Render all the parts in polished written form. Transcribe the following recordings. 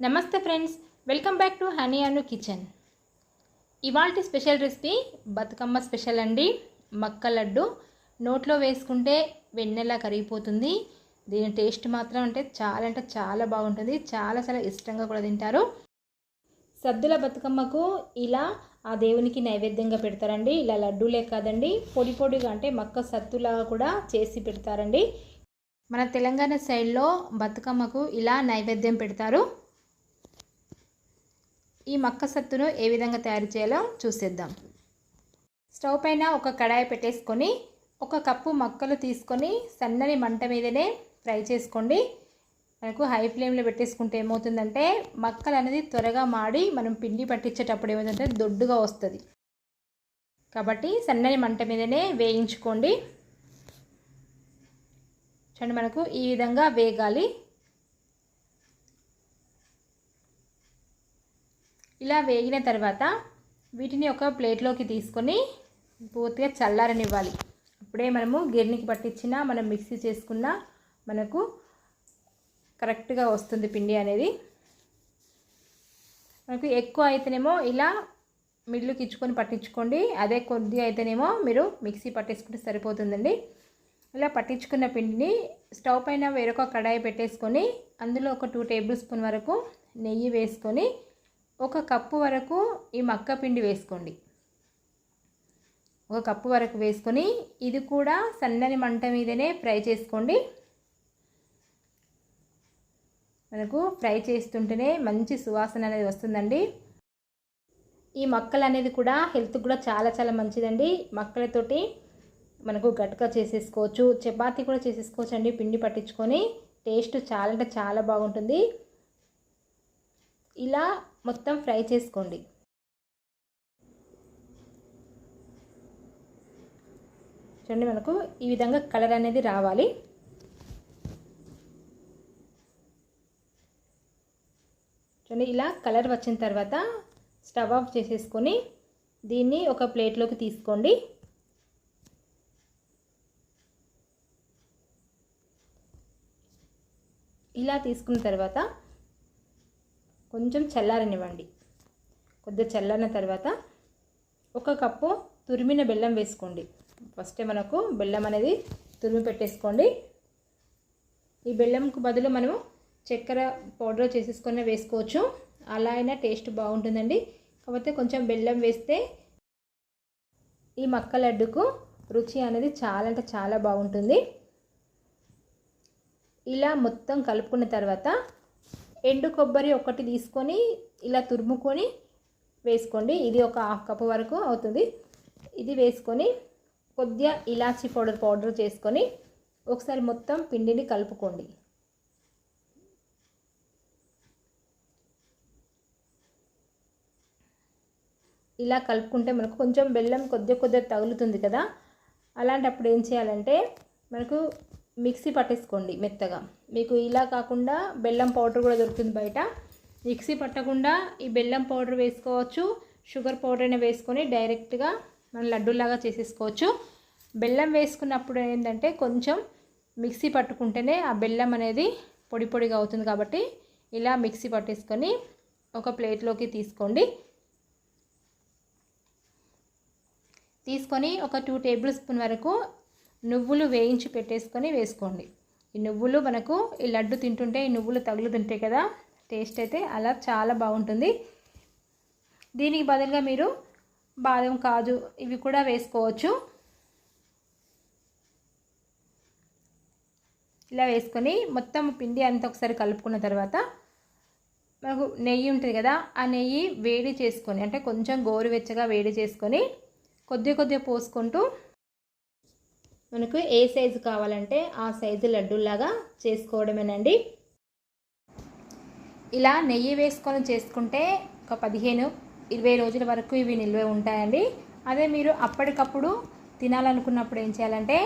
నమస్తే friends, welcome back to honey Anu kitchen. ఇవాల్టి special recipe Bathukamma special అండి. మక్క లడ్డు నోట్లో వేసుకుంటే వెన్నెలా కరిగిపోతుంది. దీని టేస్ట్ మాత్రం అంటే చాలా బాగుంటుంది. చాలా ఇష్టంగా కూడా తింటారు. సద్దుల బతుకమ్మకు ఇలా ఆ దేవునికి నైవేద్యంగా పెడతారండి. ఇలా లడ్డూలే కాదండి, పొడి పొడిగా అంటే మక్క సత్తులాగా కూడా చేసి పెడతారండి. మన తెలంగాణ సైడ్లో బతుకమ్మకు ఇలా నైవేద్యం పెడతారు. ఈ మక్క సత్తును ఏ విధంగా తయారు చేయాలో చూసేద్దాం. స్టవ్ పైన ఒక కడాయి పెట్టేసుకొని ఒక కప్పు మక్కలు తీసుకొని సన్నని మంట మీదనే ఫ్రై చేసుకోండి. మనకు హై ఫ్లేమ్లో పెట్టేసుకుంటే ఏమవుతుందంటే మక్కలు అనేది త్వరగా మాడి మనం పిండి పట్టించేటప్పుడు ఏమవుతుందంటే దొడ్డుగా వస్తుంది. కాబట్టి సన్నని మంట మీదనే వేయించుకోండి. చూడండి, మనకు ఈ విధంగా వేగాలి. ఇలా వేగిన తర్వాత వీటిని ఒక ప్లేట్లోకి తీసుకొని పూర్తిగా చల్లారనివ్వాలి. అప్పుడే మనము గిర్నికి పట్టించిన మనం మిక్సీ చేసుకున్న మనకు కరెక్ట్గా వస్తుంది పిండి అనేది. మనకు ఎక్కువ అయితేనేమో ఇలా మిల్లుకి ఇచ్చుకొని పట్టించుకోండి. అదే కొద్ది అయితేనేమో మీరు మిక్సీ పట్టేసుకుంటే సరిపోతుందండి. ఇలా పట్టించుకున్న పిండిని స్టవ్ పైన వేరొక కడాయి పెట్టేసుకొని అందులో ఒక 2 టేబుల్ స్పూన్ వరకు నెయ్యి వేసుకొని ఒక కప్పు వరకు ఈ మక్క పిండి వేసుకోండి. ఒక కప్పు వరకు వేసుకొని ఇది కూడా సన్నని మంట మీదనే ఫ్రై చేసుకోండి. మనకు ఫ్రై చేస్తుంటేనే మంచి సువాసన అనేది వస్తుందండి. ఈ మక్కలు అనేది కూడా హెల్త్కి కూడా చాలా మంచిదండి. మక్కలతోటి మనకు గట్కా చేసేసుకోవచ్చు, చపాతీ కూడా చేసేసుకోవచ్చు అండి. పిండి పట్టించుకొని టేస్ట్ చాలా బాగుంటుంది. ఇలా మొత్తం ఫ్రై చేసుకోండి. చూడండి, మనకు ఈ విధంగా కలర్ అనేది రావాలి. చూడండి, ఇలా కలర్ వచ్చిన తర్వాత స్టవ్ ఆఫ్ చేసేసుకొని దీన్ని ఒక ప్లేట్లోకి తీసుకోండి. ఇలా తీసుకున్న తర్వాత కొంచెం చల్లారనివ్వండి. కొద్దిగా చల్లారిన తర్వాత ఒక కప్పు తురిమిన బెల్లం వేసుకోండి. ఫస్టే మనకు బెల్లం అనేది తురిమి పెట్టేసుకోండి. ఈ బెల్లంకు బదులు మనము చక్కెర పౌడర్ చేసేసుకొని వేసుకోవచ్చు. అలా అయినా టేస్ట్ బాగుంటుందండి. కాకపోతే కొంచెం బెల్లం వేస్తే ఈ మక్క లడ్డుకు రుచి అనేది చాలా బాగుంటుంది. ఇలా మొత్తం కలుపుకున్న తర్వాత ఎండు కొబ్బరి ఒకటి తీసుకొని ఇలా తురుముకొని వేసుకోండి. ఇది ఒక 1/2 కప్పు వరకు అవుతుంది. ఇది వేసుకొని కొద్దిగా ఇలాచీ పౌడర్ చేసుకొని ఒకసారి మొత్తం పిండిని కలుపుకోండి. ఇలా కలుపుకుంటే మనకు కొంచెం బెల్లం కొద్దిగా తగులుతుంది కదా. అలాంటప్పుడు ఏం చేయాలంటే మనకు మిక్సీ పట్టేసుకోండి మెత్తగా. మీకు ఇలా కాకుండా బెల్లం పౌడర్ కూడా దొరుకుతుంది బయట. మిక్సీ పట్టకుండా ఈ బెల్లం పౌడర్ వేసుకోవచ్చు, షుగర్ పౌడర్ అయినా వేసుకొని డైరెక్ట్గా మనం లడ్డూలాగా చేసేసుకోవచ్చు. బెల్లం వేసుకున్నప్పుడు ఏంటంటే కొంచెం మిక్సీ పట్టుకుంటేనే ఆ బెల్లం అనేది పొడిగా అవుతుంది. కాబట్టి ఇలా మిక్సీ పట్టేసుకొని ఒక ప్లేట్లోకి తీసుకొని ఒక 2 టేబుల్ స్పూన్ వరకు నువ్వులు వేయించి పెట్టేసుకొని వేసుకోండి. ఈ నువ్వులు మనకు ఈ లడ్డు తింటుంటే ఈ నువ్వులు తగులుతుంటాయి కదా, టేస్ట్ అయితే అలా చాలా బాగుంటుంది. దీనికి బదులుగా మీరు బాదం, కాజు ఇవి కూడా వేసుకోవచ్చు. ఇలా వేసుకొని మొత్తం పిండి అంతా ఒకసారి కలుపుకున్న తర్వాత మనకు నెయ్యి ఉంటుంది కదా, ఆ నెయ్యి వేడి చేసుకొని అంటే కొంచెం గోరువెచ్చగా వేడి చేసుకొని కొద్దిగా పోసుకుంటూ మనకు ఏ సైజు కావాలంటే ఆ సైజు లడ్డూలాగా చేసుకోవడమేనండి. ఇలా నెయ్యి వేసుకొని చేసుకుంటే ఒక 15-20 రోజుల వరకు ఇవి నిల్వ ఉంటాయండి. అదే మీరు అప్పటికప్పుడు తినాలనుకున్నప్పుడు ఏం చేయాలంటే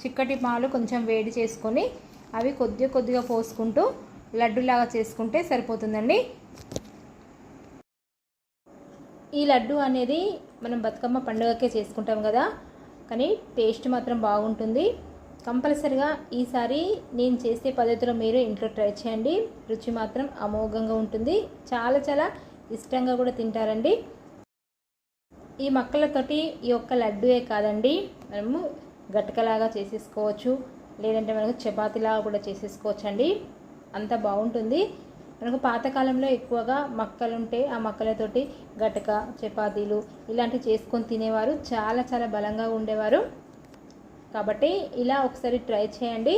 చిక్కటి పాలు కొంచెం వేడి చేసుకొని అవి కొద్దిగా పోసుకుంటూ లడ్డూలాగా చేసుకుంటే సరిపోతుందండి. ఈ లడ్డు అనేది మనం బతుకమ్మ పండుగకే చేసుకుంటాం కదా, కానీ టేస్ట్ మాత్రం బాగుంటుంది. కంపల్సరిగా ఈసారి నేను చేసే పద్ధతిలో మీరు ఇంట్లో ట్రై చేయండి. రుచి మాత్రం అమోఘంగా ఉంటుంది. చాలా చాలా ఇష్టంగా కూడా తింటారండి. ఈ మక్కలతోటి ఈ ఒక్క లడ్డూయే కాదండి, మనము గటకలాగా చేసేసుకోవచ్చు, లేదంటే మనకు చపాతీలాగా కూడా చేసేసుకోవచ్చు అండి. అంత బాగుంటుంది. మనకు పాతకాలంలో ఎక్కువగా మక్కలుంటే ఆ మక్కలతోటి గటక, చపాతీలు ఇలాంటివి చేసుకొని తినేవారు. చాలా చాలా బలంగా ఉండేవారు. కాబట్టి ఇలా ఒకసారి ట్రై చేయండి.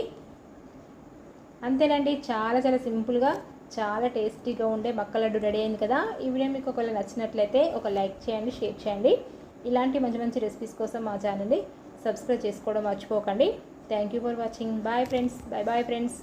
అంతేనండి, చాలా చాలా సింపుల్గా చాలా టేస్టీగా ఉండే మక్క లడ్డు రెడీ అయింది కదా. ఈ వీడియో మీకు ఒకవేళ నచ్చినట్లయితే ఒక లైక్ చేయండి, షేర్ చేయండి. ఇలాంటి మంచి మంచి రెసిపీస్ కోసం మా ఛానల్ని సబ్స్క్రైబ్ చేసుకోవడం మర్చిపోకండి. Thank you for watching. Bye friends. Bye bye friends.